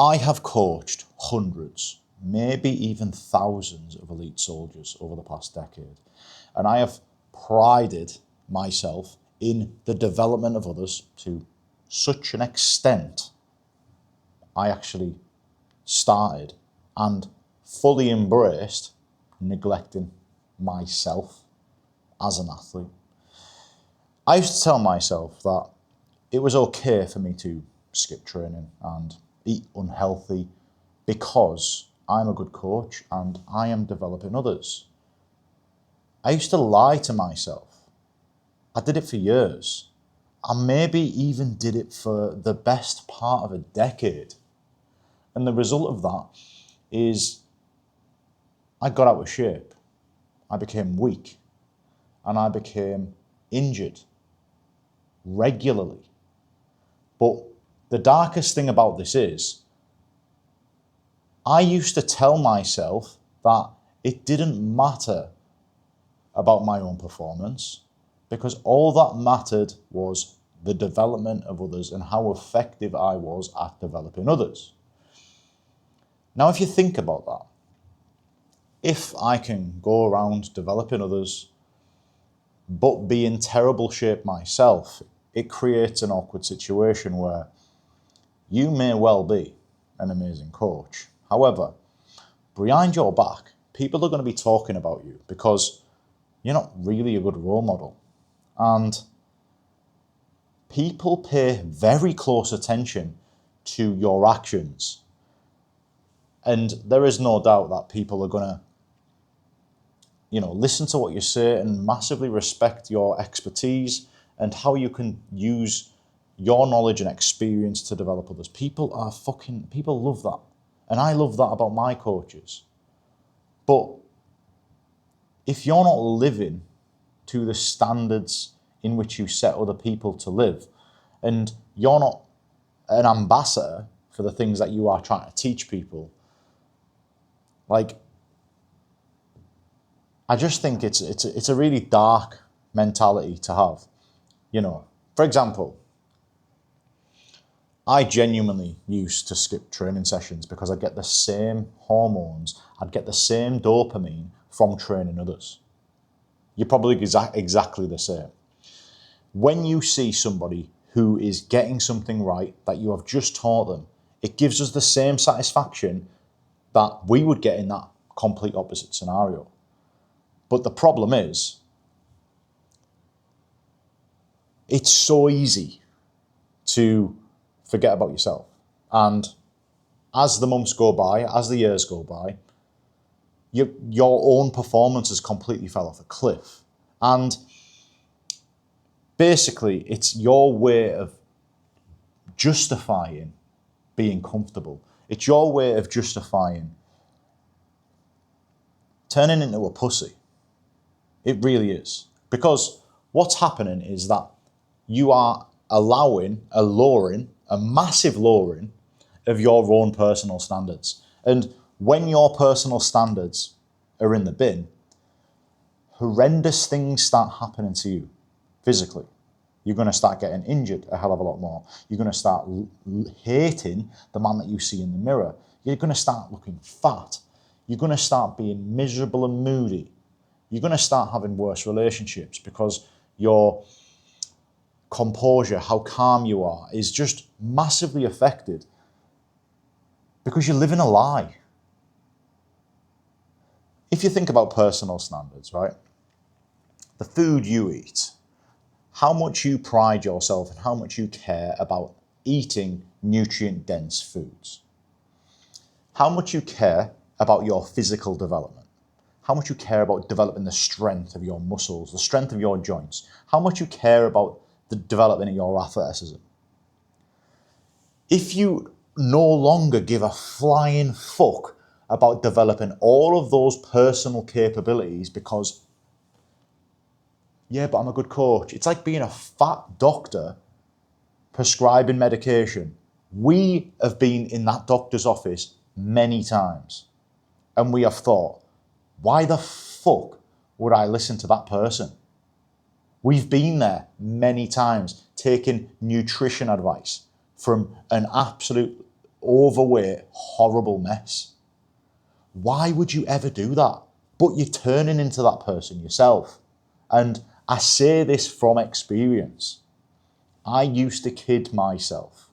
I have coached hundreds, maybe even thousands of elite soldiers over the past decade. And I have prided myself in the development of others to such an extent I actually started and fully embraced neglecting myself as an athlete. I used to tell myself that it was okay for me to skip training and eat unhealthy because I'm a good coach and I am developing others. I used to lie to myself. I did it for years. I maybe even did it for the best part of a decade. And the result of that is I got out of shape. I became weak and I became injured regularly. But the darkest thing about this is I used to tell myself that it didn't matter about my own performance because all that mattered was the development of others and how effective I was at developing others. Now, if you think about that, if I can go around developing others but be in terrible shape myself, it creates an awkward situation where you may well be an amazing coach. However, behind your back, people are going to be talking about you because you're not really a good role model. And people pay very close attention to your actions. And there is no doubt that people are going to, listen to what you say and massively respect your expertise and how you can use your knowledge and experience to develop others. People love that. And I love that about my coaches. But if you're not living to the standards in which you set other people to live, and you're not an ambassador for the things that you are trying to teach people, I just think it's a really dark mentality to have. For example, I genuinely used to skip training sessions because I'd get the same hormones, I'd get the same dopamine from training others. You're probably exactly the same. When you see somebody who is getting something right that you have just taught them, it gives us the same satisfaction that we would get in that complete opposite scenario. But the problem is, it's so easy to forget about yourself. And as the months go by, as the years go by, your own performance has completely fell off a cliff. And basically, it's your way of justifying being comfortable. It's your way of justifying turning into a pussy. It really is. Because what's happening is that you are allowing a massive lowering of your own personal standards. And when your personal standards are in the bin, horrendous things start happening to you physically. You're going to start getting injured a hell of a lot more. You're going to start hating the man that you see in the mirror. You're going to start looking fat. You're going to start being miserable and moody. You're going to start having worse relationships because your composure, how calm you are, is just massively affected because you're living a lie. If you think about personal standards, right? The food you eat, how much you pride yourself and how much you care about eating nutrient-dense foods. How much you care about your physical development. How much you care about developing the strength of your muscles, the strength of your joints. How much you care about the development of your athleticism. If you no longer give a flying fuck about developing all of those personal capabilities because, yeah, but I'm a good coach. It's like being a fat doctor prescribing medication. We have been in that doctor's office many times and we have thought, why the fuck would I listen to that person? We've been there many times taking nutrition advice from an absolute overweight, horrible mess. Why would you ever do that? But you're turning into that person yourself. And I say this from experience. I used to kid myself.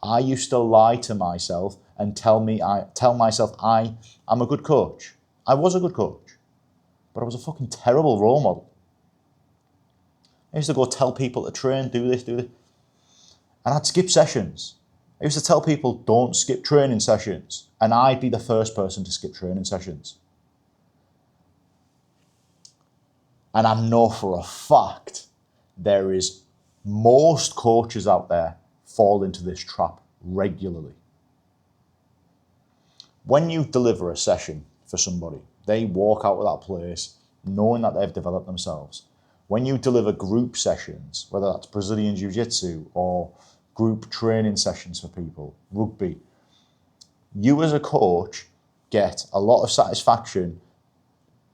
I used to lie to myself and tell myself I'm a good coach. I was a good coach, but I was a fucking terrible role model. I used to go tell people to train, do this, and I'd skip sessions. I used to tell people don't skip training sessions, and I'd be the first person to skip training sessions. And I know for a fact there is most coaches out there fall into this trap regularly. When you deliver a session for somebody, they walk out of that place knowing that they've developed themselves. When you deliver group sessions, whether that's Brazilian Jiu-Jitsu or group training sessions for people, rugby, you as a coach get a lot of satisfaction.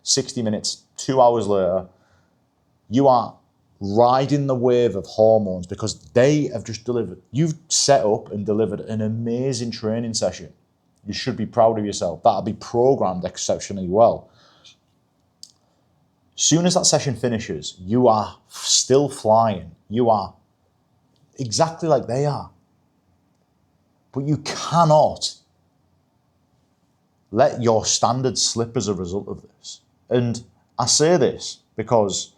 60 minutes, 2 hours later, you are riding the wave of hormones because they have just delivered. You've set up and delivered an amazing training session. You should be proud of yourself. That'll be programmed exceptionally well. Soon as that session finishes, you are still flying. You are exactly like they are. But you cannot let your standards slip as a result of this. And I say this because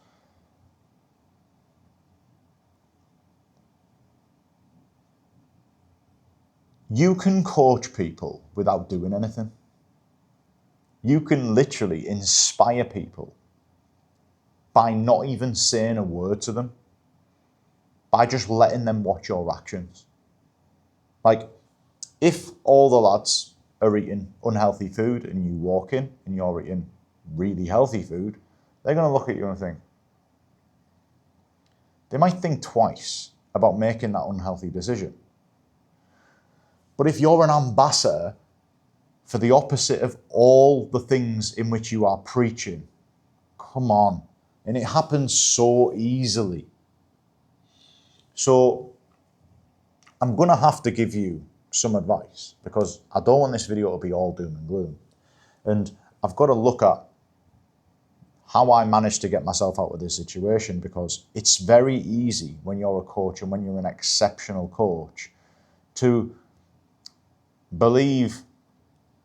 you can coach people without doing anything. You can literally inspire people by not even saying a word to them, by just letting them watch your actions. Like, if all the lads are eating unhealthy food and you walk in and you're eating really healthy food, they're going to look at you and think. They might think twice about making that unhealthy decision. But if you're an ambassador for the opposite of all the things in which you are preaching, come on. And it happens so easily. So I'm going to have to give you some advice because I don't want this video to be all doom and gloom. And I've got to look at how I managed to get myself out of this situation, because it's very easy when you're a coach and when you're an exceptional coach to believe,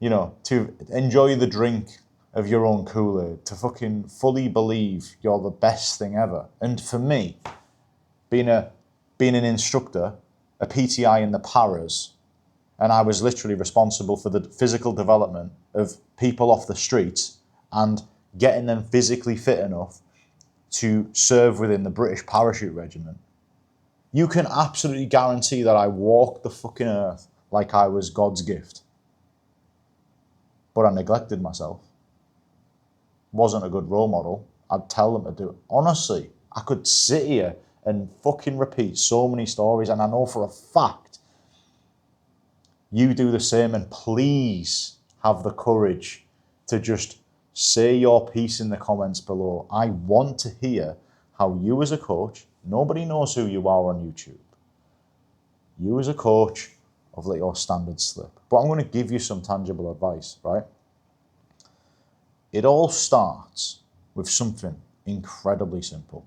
to enjoy the drink of your own Kool-Aid, to fucking fully believe you're the best thing ever. And for me, being an instructor, a PTI in the paras, and I was literally responsible for the physical development of people off the streets and getting them physically fit enough to serve within the British Parachute Regiment. You can absolutely guarantee that I walked the fucking earth like I was God's gift. But I neglected myself. Wasn't a good role model. I'd tell them to do it. Honestly, I could sit here and fucking repeat so many stories, and I know for a fact you do the same, and please have the courage to just say your piece in the comments below. I want to hear how you as a coach, nobody knows who you are on YouTube. You as a coach have let your standards slip. But I'm going to give you some tangible advice, right? It all starts with something incredibly simple.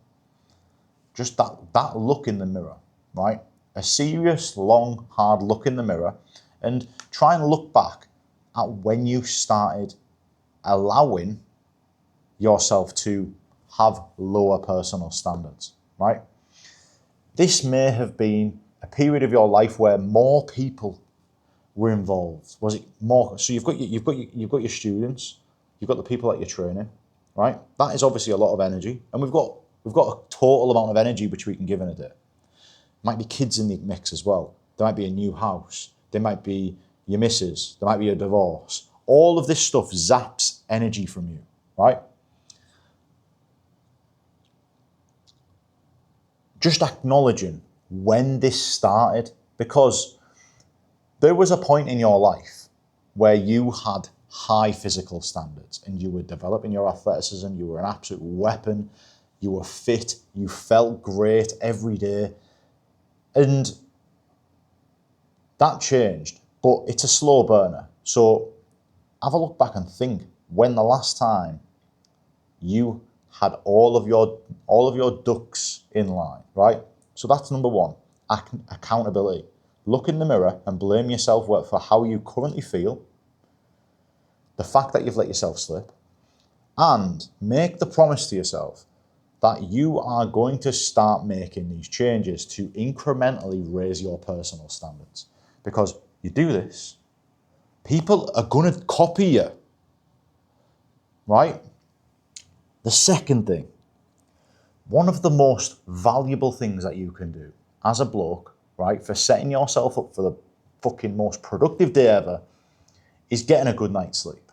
Just that look in the mirror, right? A serious, long, hard look in the mirror, and try and look back at when you started allowing yourself to have lower personal standards, right? This may have been a period of your life where more people were involved. Was it more? So you've got your students, you've got the people that you're training, right? That is obviously a lot of energy, and we've got a total amount of energy which we can give in a day. Might be kids in the mix as well. There might be a new house. There might be your missus. There might be a divorce. All of this stuff zaps energy from you, right? Just acknowledging when this started, because there was a point in your life where you had high physical standards and you were developing your athleticism, you were an absolute weapon, you were fit, you felt great every day. And that changed. but it's a slow burner. So have a look back and think when the last time you had all of your ducks in line, right? So that's number one, accountability. Look in the mirror and blame yourself for how you currently feel, the fact that you've let yourself slip, and make the promise to yourself that you are going to start making these changes to incrementally raise your personal standards. Because you do this, people are going to copy you, right? The second thing, one of the most valuable things that you can do as a bloke, right, for setting yourself up for the fucking most productive day ever, is getting a good night's sleep.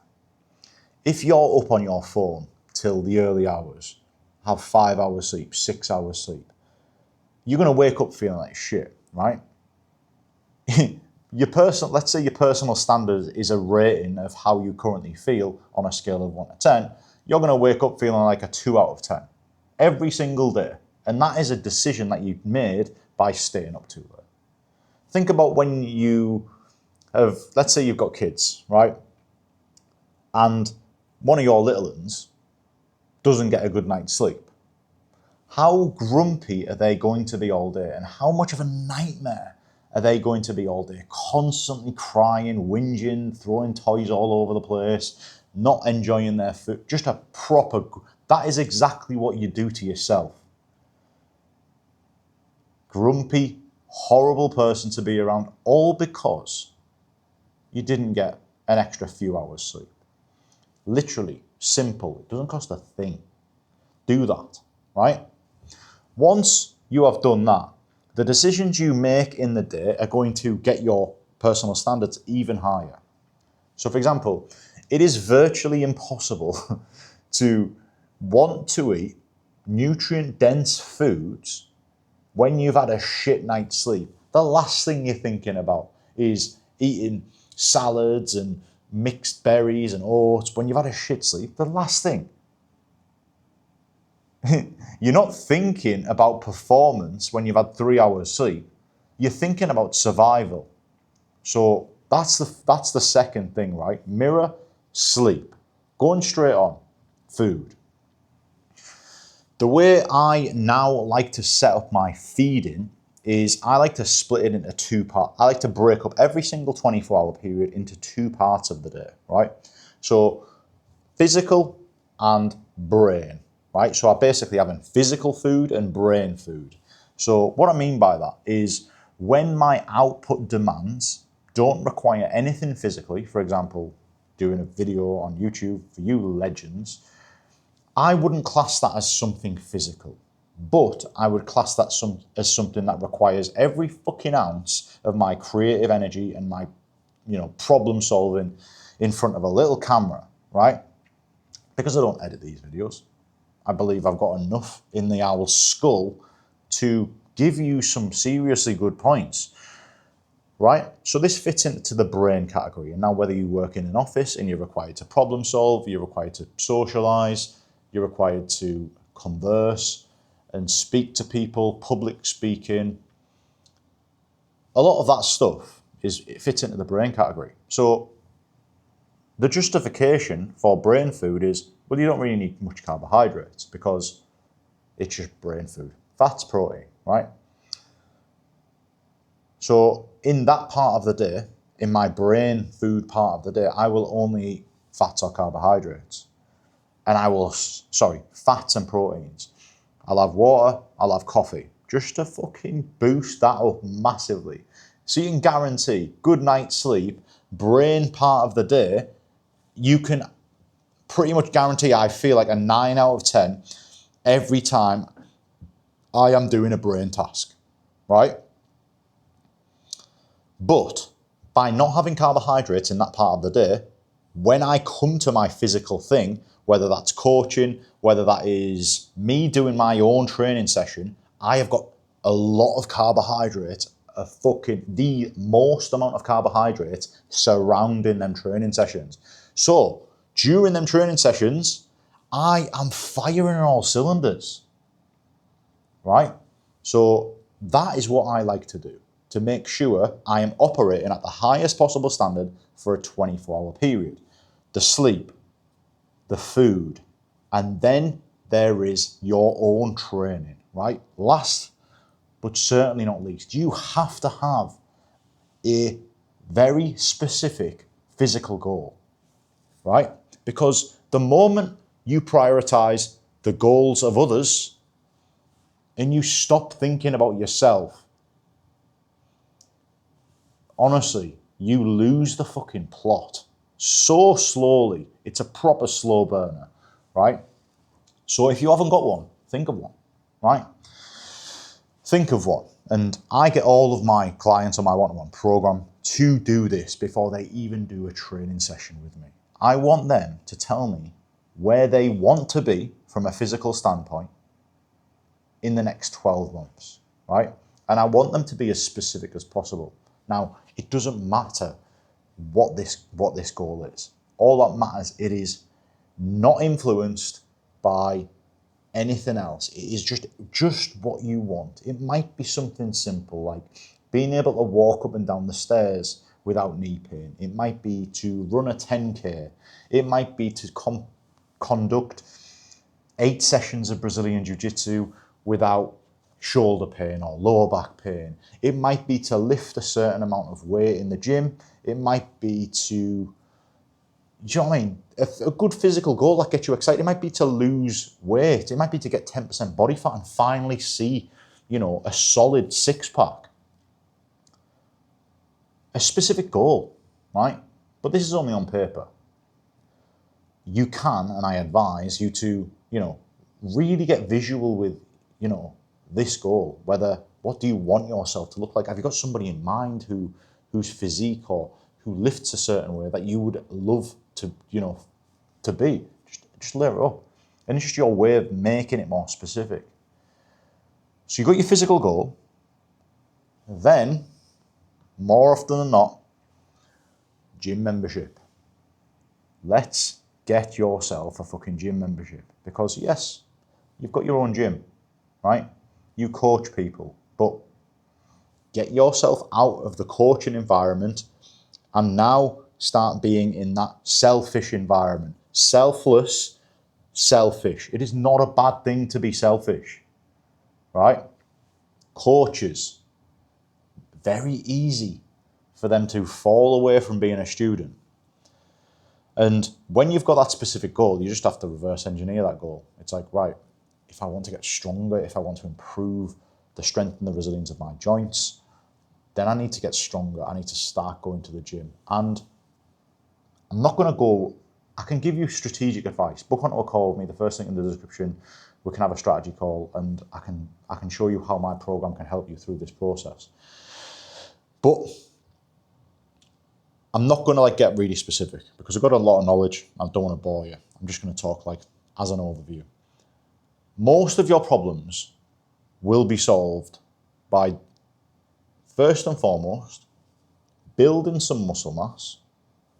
If you're up on your phone till the early hours, have 5 hours sleep, 6 hours sleep, you're going to wake up feeling like shit, right? Let's say your personal standard is a rating of how you currently feel on a scale of 1 to 10. You're going to wake up feeling like a 2 out of 10 every single day. And that is a decision that you've made by staying up too late. Think about when you have, let's say you've got kids, right? And one of your little ones doesn't get a good night's sleep. How grumpy are they going to be all day? And how much of a nightmare are they going to be all day? Constantly crying, whinging, throwing toys all over the place, not enjoying their food. Just a proper... That is exactly what you do to yourself. Grumpy, horrible person to be around, all because you didn't get an extra few hours sleep. Literally, simple. It doesn't cost a thing. Do that, right? Once you have done that, the decisions you make in the day are going to get your personal standards even higher. So, for example, it is virtually impossible to want to eat nutrient-dense foods when you've had a shit night's sleep. The last thing you're thinking about is eating salads and mixed berries and oats when you've had a shit sleep. The last thing. You're not thinking about performance when you've had 3 hours sleep. You're thinking about survival. So that's the second thing, right? Mirror, sleep. Going straight on, food. The way I now like to set up my feeding is I like to split it into 2 parts. I like to break up every single 24-hour period into 2 parts of the day, right? So physical and brain, right? So I basically having physical food and brain food. So what I mean by that is when my output demands don't require anything physically, for example, doing a video on YouTube for you legends, I wouldn't class that as something physical, but I would class that as something that requires every fucking ounce of my creative energy and my, problem solving in front of a little camera, right? Because I don't edit these videos. I believe I've got enough in the owl's skull to give you some seriously good points, right? So this fits into the brain category. And now whether you work in an office and you're required to problem solve, you're required to socialize, you're required to converse and speak to people, public speaking. A lot of that stuff it fits into the brain category. So the justification for brain food is, well, you don't really need much carbohydrates because it's just brain food. Fats, protein, right? So in that part of the day, in my brain food part of the day, I will only eat fats or carbohydrates. And fats and proteins. I'll have water, I'll have coffee, just to fucking boost that up massively. So you can guarantee good night's sleep, brain part of the day, you can pretty much guarantee I feel like a 9 out of 10 every time I am doing a brain task, right? But by not having carbohydrates in that part of the day, when I come to my physical thing, whether that's coaching, whether that is me doing my own training session, I have got a lot of carbohydrates, the most amount of carbohydrates surrounding them training sessions. So during them training sessions, I am firing on all cylinders, right? So that is what I like to do. to make sure I am operating at the highest possible standard for a 24-hour period. The sleep, the food, and then there is your own training, right? Last, but certainly not least, you have to have a very specific physical goal, right? Because the moment you prioritize the goals of others and you stop thinking about yourself, honestly, you lose the fucking plot so slowly. It's a proper slow burner, right? So if you haven't got one, think of one, right? Think of one. And I get all of my clients on my one-to-one program to do this before they even do a training session with me. I want them to tell me where they want to be from a physical standpoint in the next 12 months, right? And I want them to be as specific as possible. Now, it doesn't matter what this goal is. All that matters, it is not influenced by anything else. It is just what you want. It might be something simple like being able to walk up and down the stairs without knee pain. It might be to run a 10K. It might be to conduct 8 sessions of Brazilian Jiu-Jitsu without shoulder pain or lower back pain. It might be to lift a certain amount of weight in the gym. It might be to, do you know what I mean? A good physical goal that gets you excited. It might be to lose weight. It might be to get 10% body fat and finally see, a solid six-pack. A specific goal, right? But this is only on paper. You can, and I advise you to, really get visual with, this goal. What do you want yourself to look like? Have you got somebody in mind whose physique or who lifts a certain way that you would love to, to be? Just layer it up. And it's just your way of making it more specific. So you've got your physical goal. Then, more often than not, gym membership. Let's get yourself a fucking gym membership. Because yes, you've got your own gym, right? You coach people, but get yourself out of the coaching environment and now start being in that selfish environment. Selfless, selfish. It is not a bad thing to be selfish, right? Coaches, very easy for them to fall away from being a student. And when you've got that specific goal, you just have to reverse engineer that goal. It's like, right, if I want to get stronger, if I want to improve the strength and the resilience of my joints, then I need to get stronger. I need to start going to the gym. And I'm not going to go, I can give you strategic advice. Book onto a call with me, the first link in the description. We can have a strategy call and I can show you how my program can help you through this process. But I'm not going to get really specific because I've got a lot of knowledge. I don't want to bore you. I'm just going to talk as an overview. Most of your problems will be solved by, first and foremost, building some muscle mass,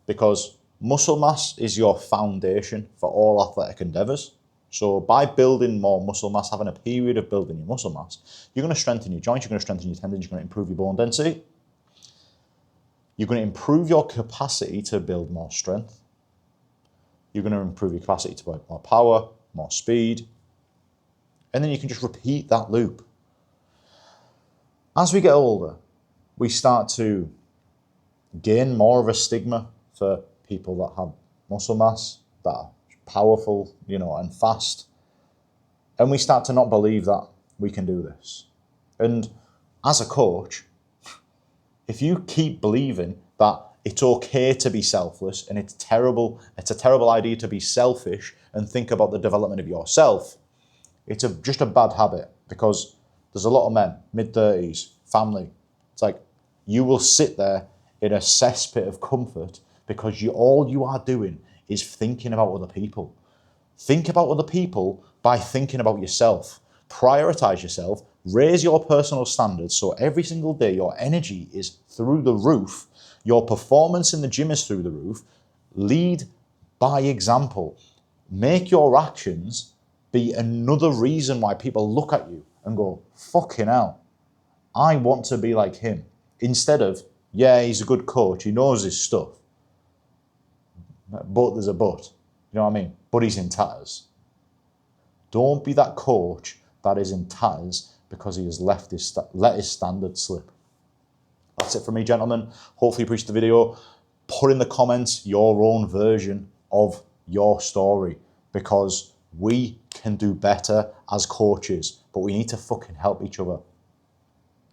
because muscle mass is your foundation for all athletic endeavors. So by building more muscle mass, having a period of building your muscle mass, you're going to strengthen your joints, you're going to strengthen your tendons, you're going to improve your bone density. You're going to improve your capacity to build more strength. You're going to improve your capacity to build more power, more speed. And then you can just repeat that loop. As we get older, we start to gain more of a stigma for people that have muscle mass, that are powerful, and fast. And we start to not believe that we can do this. And as a coach, if you keep believing that it's okay to be selfless and it's a terrible idea to be selfish and think about the development of yourself, it's just a bad habit, because there's a lot of men, mid-30s, family. It's like you will sit there in a cesspit of comfort because all you are doing is thinking about other people. Think about other people by thinking about yourself. Prioritize yourself. Raise your personal standards so every single day your energy is through the roof. Your performance in the gym is through the roof. Lead by example. Make your actions be another reason why people look at you and go, fucking hell, I want to be like him. Instead of, yeah, he's a good coach, he knows his stuff, but there's a but. You know what I mean? But he's in tatters. Don't be that coach that is in tatters because he has let his standards slip. That's it from me, gentlemen. Hopefully you appreciate the video. Put in the comments your own version of your story, because we can do better as coaches, but we need to fucking help each other.